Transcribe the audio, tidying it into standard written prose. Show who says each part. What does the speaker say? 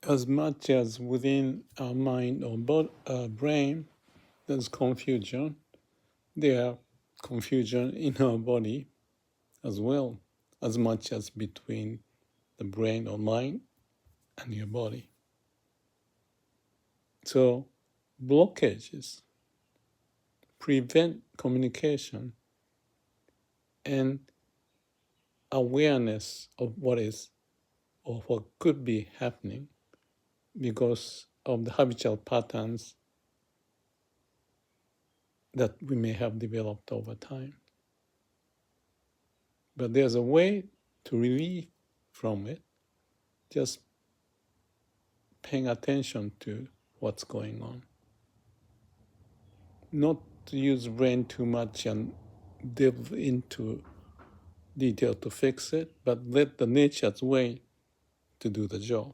Speaker 1: as much as within our mind or brain there's confusion, there are confusion in our body as well, as much as between the brain or mind and your body. So blockages prevent communication and awareness of what is or what could be happening because of the habitual patterns that we may have developed over time. But there's a way to relieve from it, just paying attention to what's going on. Not to use brain too much and delve into detail to fix it, but let the nature's way to do the job.